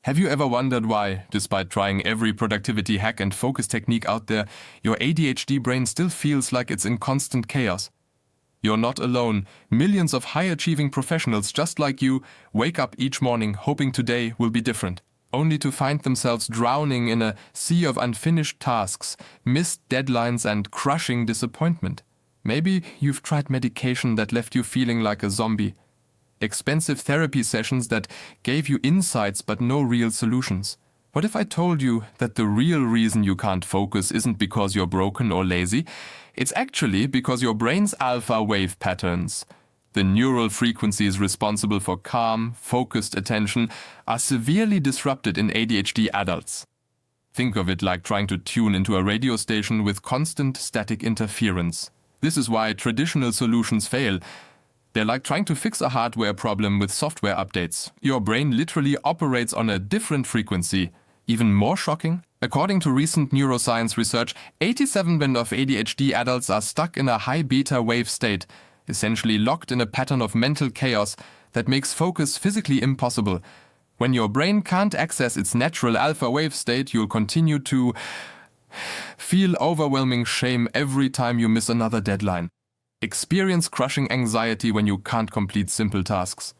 Have you ever wondered why, despite trying every productivity hack and focus technique out there, your ADHD brain still feels like it's in constant chaos? You're not alone. Millions of high-achieving professionals just like you wake up each morning hoping today will be different, only to find themselves drowning in a sea of unfinished tasks, missed deadlines and crushing disappointment. Maybe you've tried medication that left you feeling like a zombie. Expensive therapy sessions that gave you insights but no real solutions. What if I told you that the real reason you can't focus isn't because you're broken or lazy? It's actually because your brain's alpha wave patterns, the neural frequencies responsible for calm, focused attention, are severely disrupted in ADHD adults. Think of it like trying to tune into a radio station with constant static interference. This is why traditional solutions fail. They're like trying to fix a hardware problem with software updates. Your brain literally operates on a different frequency. Even more shocking, according to recent neuroscience research, 87% of ADHD adults are stuck in a high beta wave state, essentially locked in a pattern of mental chaos that makes focus physically impossible. When your brain can't access its natural alpha wave state, you'll continue to feel overwhelming shame every time you miss another deadline. Experience crushing anxiety when you can't complete simple tasks.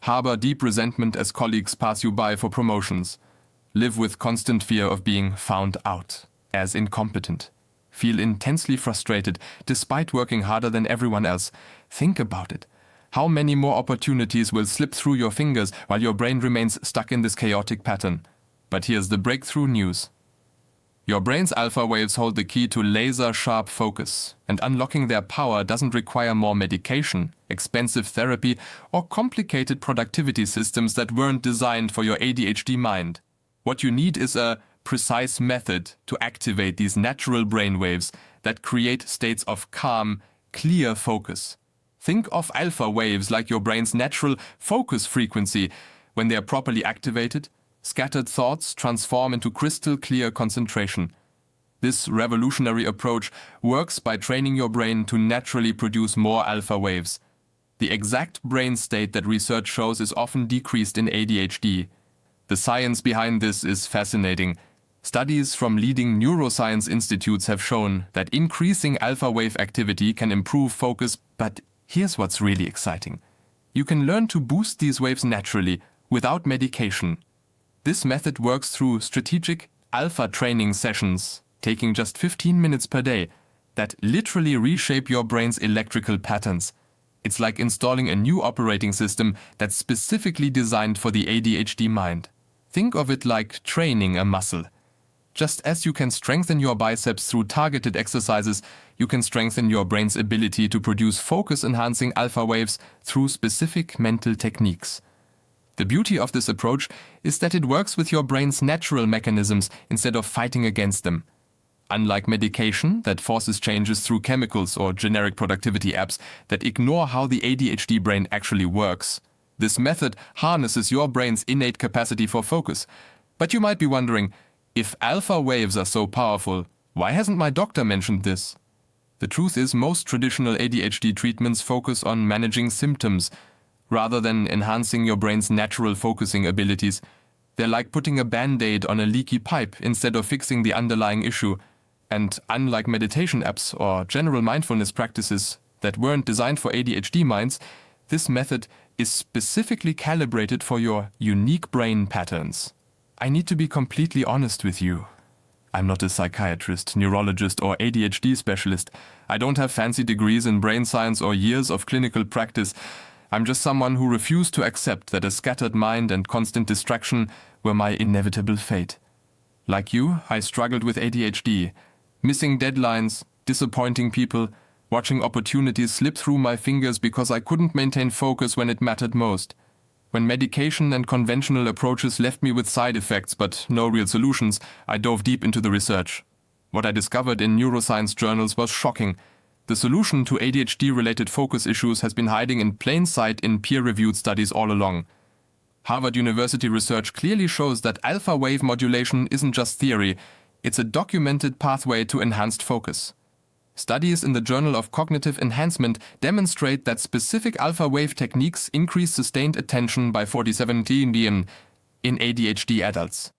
Harbor deep resentment as colleagues pass you by for promotions. Live with constant fear of being found out as incompetent. Feel intensely frustrated despite working harder than everyone else. Think about it. How many more opportunities will slip through your fingers while your brain remains stuck in this chaotic pattern? But here's the breakthrough news. Your brain's alpha waves hold the key to laser-sharp focus, and unlocking their power doesn't require more medication, expensive therapy, or complicated productivity systems that weren't designed for your ADHD mind. What you need is a precise method to activate these natural brainwaves that create states of calm, clear focus. Think of alpha waves like your brain's natural focus frequency. When they are properly activated, scattered thoughts transform into crystal clear concentration. This revolutionary approach works by training your brain to naturally produce more alpha waves. The exact brain state that research shows is often decreased in ADHD. The science behind this is fascinating. Studies from leading neuroscience institutes have shown that increasing alpha wave activity can improve focus, but here's what's really exciting. You can learn to boost these waves naturally, without medication. This method works through strategic alpha training sessions, taking just 15 minutes per day, that literally reshape your brain's electrical patterns. It's like installing a new operating system that's specifically designed for the ADHD mind. Think of it like training a muscle. Just as you can strengthen your biceps through targeted exercises, you can strengthen your brain's ability to produce focus-enhancing alpha waves through specific mental techniques. The beauty of this approach is that it works with your brain's natural mechanisms instead of fighting against them. Unlike medication that forces changes through chemicals or generic productivity apps that ignore how the ADHD brain actually works, this method harnesses your brain's innate capacity for focus. But you might be wondering, if alpha waves are so powerful, why hasn't my doctor mentioned this? The truth is, most traditional ADHD treatments focus on managing symptoms, rather than enhancing your brain's natural focusing abilities. They're like putting a band-aid on a leaky pipe instead of fixing the underlying issue. And unlike meditation apps or general mindfulness practices that weren't designed for ADHD minds, this method is specifically calibrated for your unique brain patterns. I need to be completely honest with you. I'm not a psychiatrist, neurologist, or ADHD specialist. I don't have fancy degrees in brain science or years of clinical practice. I'm just someone who refused to accept that a scattered mind and constant distraction were my inevitable fate. Like you, I struggled with ADHD, missing deadlines, disappointing people, watching opportunities slip through my fingers because I couldn't maintain focus when it mattered most. When medication and conventional approaches left me with side effects but no real solutions, I dove deep into the research. What I discovered in neuroscience journals was shocking. The solution to ADHD-related focus issues has been hiding in plain sight in peer-reviewed studies all along. Harvard University research clearly shows that alpha wave modulation isn't just theory, it's a documented pathway to enhanced focus. Studies in the Journal of Cognitive Enhancement demonstrate that specific alpha wave techniques increase sustained attention by 47%. in ADHD adults.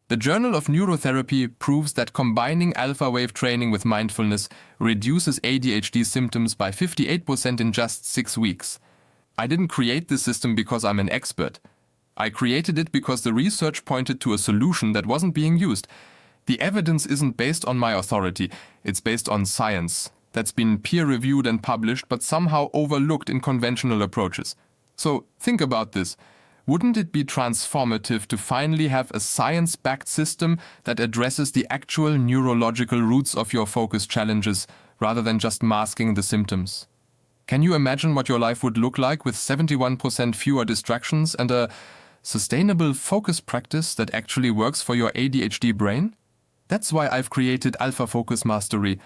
The Journal of Neurotherapy proves that combining alpha wave training with mindfulness reduces ADHD symptoms by 58% in just 6 weeks. I didn't create this system because I'm an expert. I created it because the research pointed to a solution that wasn't being used. The evidence isn't based on my authority, it's based on science that's been peer-reviewed and published but somehow overlooked in conventional approaches. So think about this. Wouldn't it be transformative to finally have a science-backed system that addresses the actual neurological roots of your focus challenges rather than just masking the symptoms? Can you imagine what your life would look like with 71% fewer distractions and a sustainable focus practice that actually works for your ADHD brain? That's why I've created Alpha Focus Mastery,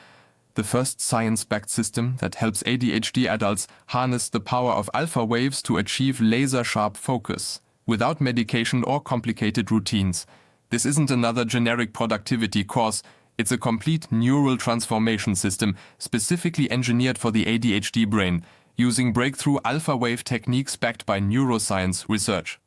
the first science-backed system that helps ADHD adults harness the power of alpha waves to achieve laser-sharp focus, without medication or complicated routines. This isn't another generic productivity course, it's a complete neural transformation system specifically engineered for the ADHD brain, using breakthrough alpha wave techniques backed by neuroscience research.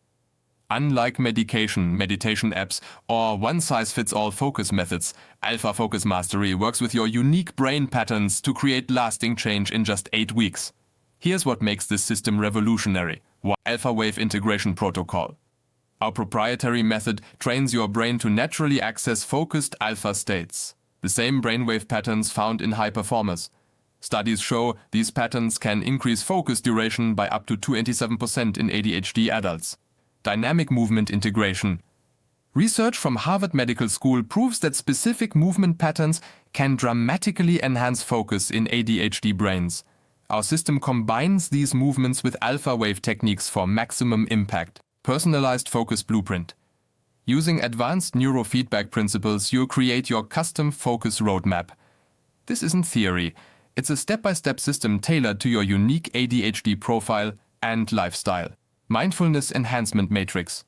Unlike meditation apps, or one-size-fits-all focus methods, Alpha Focus Mastery works with your unique brain patterns to create lasting change in just 8 weeks. Here's what makes this system revolutionary: Alpha Wave Integration Protocol. Our proprietary method trains your brain to naturally access focused alpha states, the same brainwave patterns found in high performers. Studies show these patterns can increase focus duration by up to 27% in ADHD adults. Dynamic movement integration. Research from Harvard Medical School proves that specific movement patterns can dramatically enhance focus in ADHD brains. Our system combines these movements with alpha wave techniques for maximum impact. Personalized focus blueprint. Using advanced neurofeedback principles, you'll create your custom focus roadmap. This isn't theory. It's a step-by-step system tailored to your unique ADHD profile and lifestyle. Mindfulness Enhancement Matrix.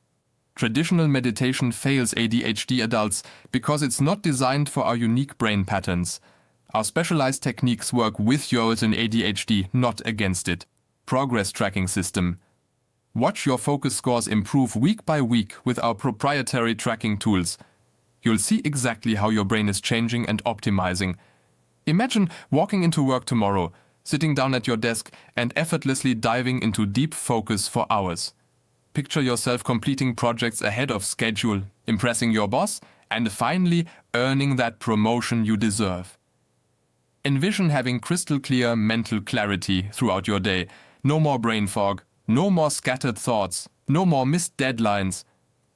Traditional meditation fails ADHD adults because it's not designed for our unique brain patterns. Our specialized techniques work with yours in ADHD, not against it. Progress tracking system. Watch your focus scores improve week by week with our proprietary tracking tools. You'll see exactly how your brain is changing and optimizing. Imagine walking into work tomorrow, sitting down at your desk and effortlessly diving into deep focus for hours. Picture yourself completing projects ahead of schedule, impressing your boss, and finally earning that promotion you deserve. Envision having crystal clear mental clarity throughout your day. No more brain fog, no more scattered thoughts, no more missed deadlines.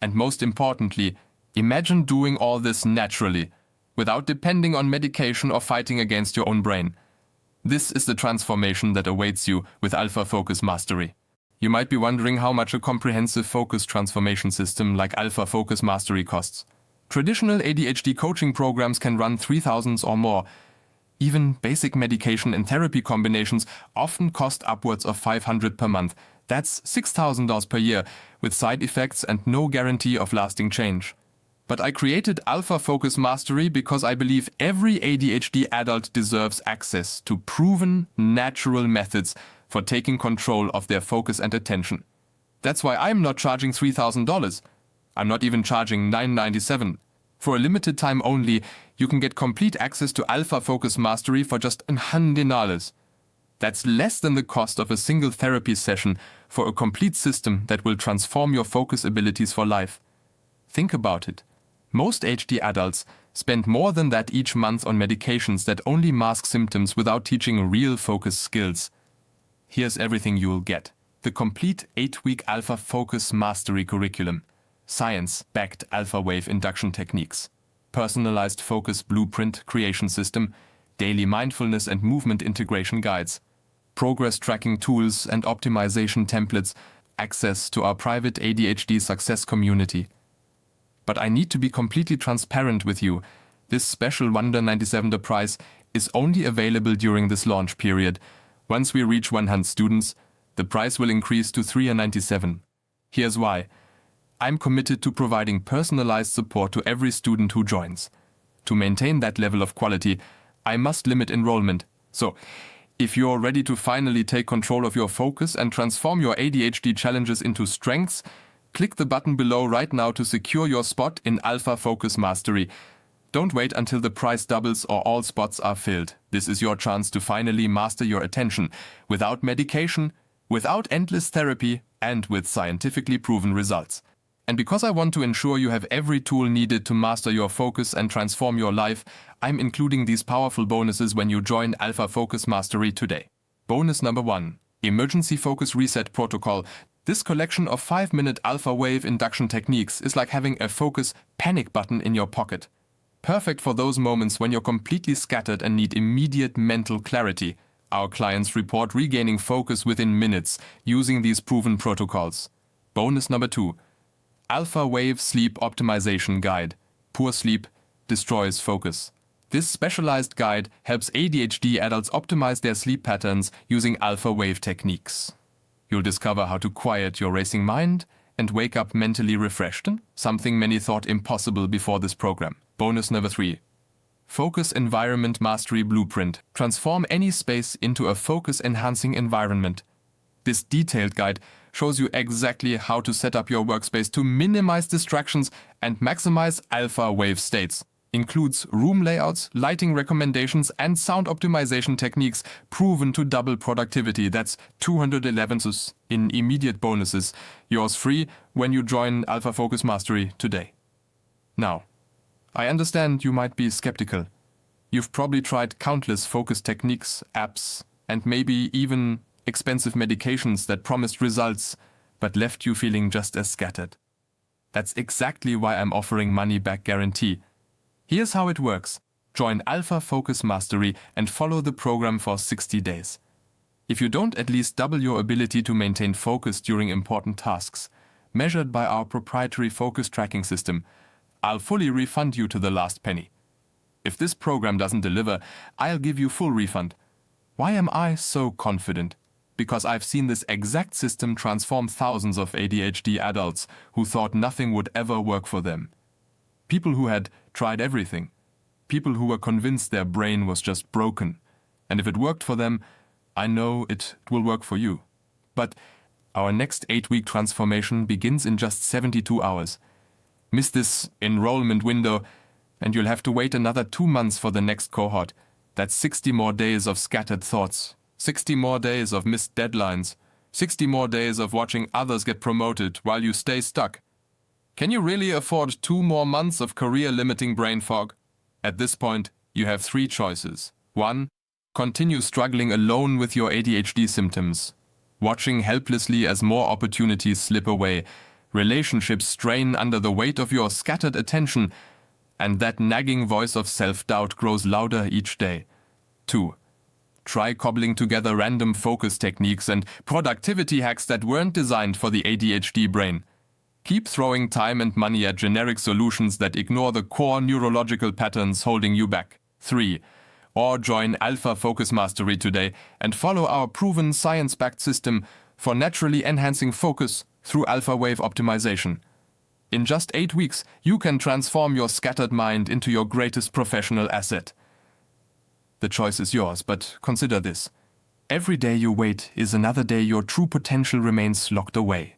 And most importantly, imagine doing all this naturally, without depending on medication or fighting against your own brain. This is the transformation that awaits you with Alpha Focus Mastery. You might be wondering how much a comprehensive focus transformation system like Alpha Focus Mastery costs. Traditional ADHD coaching programs can run $3,000 or more. Even basic medication and therapy combinations often cost upwards of $500 per month. That's $6,000 per year, with side effects and no guarantee of lasting change. But I created Alpha Focus Mastery because I believe every ADHD adult deserves access to proven, natural methods for taking control of their focus and attention. That's why I'm not charging $3,000. I'm not even charging $997. For a limited time only, you can get complete access to Alpha Focus Mastery for just $100. That's less than the cost of a single therapy session for a complete system that will transform your focus abilities for life. Think about it. Most ADHD adults spend more than that each month on medications that only mask symptoms without teaching real focus skills. Here's everything you'll get: the complete 8-week Alpha Focus Mastery curriculum, science-backed alpha wave induction techniques, personalized focus blueprint creation system, daily mindfulness and movement integration guides, progress tracking tools and optimization templates, access to our private ADHD success community. But I need to be completely transparent with you. This special $197 price is only available during this launch period. Once we reach 100 students, the price will increase to $397. Here's why. I'm committed to providing personalized support to every student who joins. To maintain that level of quality, I must limit enrollment. So, if you're ready to finally take control of your focus and transform your ADHD challenges into strengths, Click the button below right now to secure your spot in Alpha Focus Mastery. Don't wait until the price doubles or all spots are filled. This is your chance to finally master your attention, without medication, without endless therapy, and with scientifically proven results. And because I want to ensure you have every tool needed to master your focus and transform your life, I'm including these powerful bonuses when you join Alpha Focus Mastery today. Bonus number 1. Emergency Focus Reset Protocol. This collection of 5-minute alpha wave induction techniques is like having a focus panic button in your pocket. Perfect for those moments when you're completely scattered and need immediate mental clarity. Our clients report regaining focus within minutes using these proven protocols. Bonus number 2. Alpha Wave Sleep Optimization Guide. Poor sleep destroys focus. This specialized guide helps ADHD adults optimize their sleep patterns using alpha wave techniques. You'll discover how to quiet your racing mind and wake up mentally refreshed, something many thought impossible before this program. Bonus number 3. Focus Environment Mastery Blueprint. Transform any space into a focus-enhancing environment. This detailed guide shows you exactly how to set up your workspace to minimize distractions and maximize alpha wave states. Includes room layouts, lighting recommendations, and sound optimization techniques proven to double productivity. That's 211 in immediate bonuses. Yours free when you join Alpha Focus Mastery today. Now, I understand you might be skeptical. You've probably tried countless focus techniques, apps, and maybe even expensive medications that promised results, but left you feeling just as scattered. That's exactly why I'm offering money-back guarantee. Here's how it works. Join Alpha Focus Mastery and follow the program for 60 days. If you don't at least double your ability to maintain focus during important tasks, measured by our proprietary focus tracking system, I'll fully refund you to the last penny. If this program doesn't deliver, I'll give you full refund. Why am I so confident? Because I've seen this exact system transform thousands of ADHD adults who thought nothing would ever work for them. People who had tried everything. People who were convinced their brain was just broken. And if it worked for them, I know it will work for you. But our next 8-week transformation begins in just 72 hours. Miss this enrollment window, and you'll have to wait another 2 months for the next cohort. That's 60 more days of scattered thoughts, 60 more days of missed deadlines, 60 more days of watching others get promoted while you stay stuck. Can you really afford 2 more months of career-limiting brain fog? At this point, you have 3 choices. 1. Continue struggling alone with your ADHD symptoms, watching helplessly as more opportunities slip away, relationships strain under the weight of your scattered attention, and that nagging voice of self-doubt grows louder each day. 2. Try cobbling together random focus techniques and productivity hacks that weren't designed for the ADHD brain. Keep throwing time and money at generic solutions that ignore the core neurological patterns holding you back. 3. Or join Alpha Focus Mastery today and follow our proven science-backed system for naturally enhancing focus through alpha wave optimization. In just 8 weeks, you can transform your scattered mind into your greatest professional asset. The choice is yours, but consider this. Every day you wait is another day your true potential remains locked away.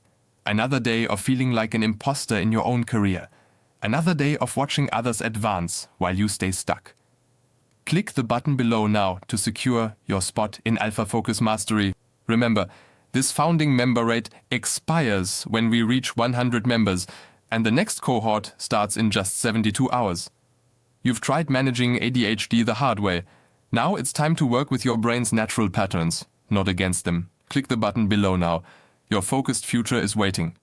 Another day of feeling like an imposter in your own career. Another day of watching others advance while you stay stuck. Click the button below now to secure your spot in Alpha Focus Mastery. Remember, this founding member rate expires when we reach 100 members, and the next cohort starts in just 72 hours. You've tried managing ADHD the hard way. Now it's time to work with your brain's natural patterns, not against them. Click the button below now. Your focused future is waiting.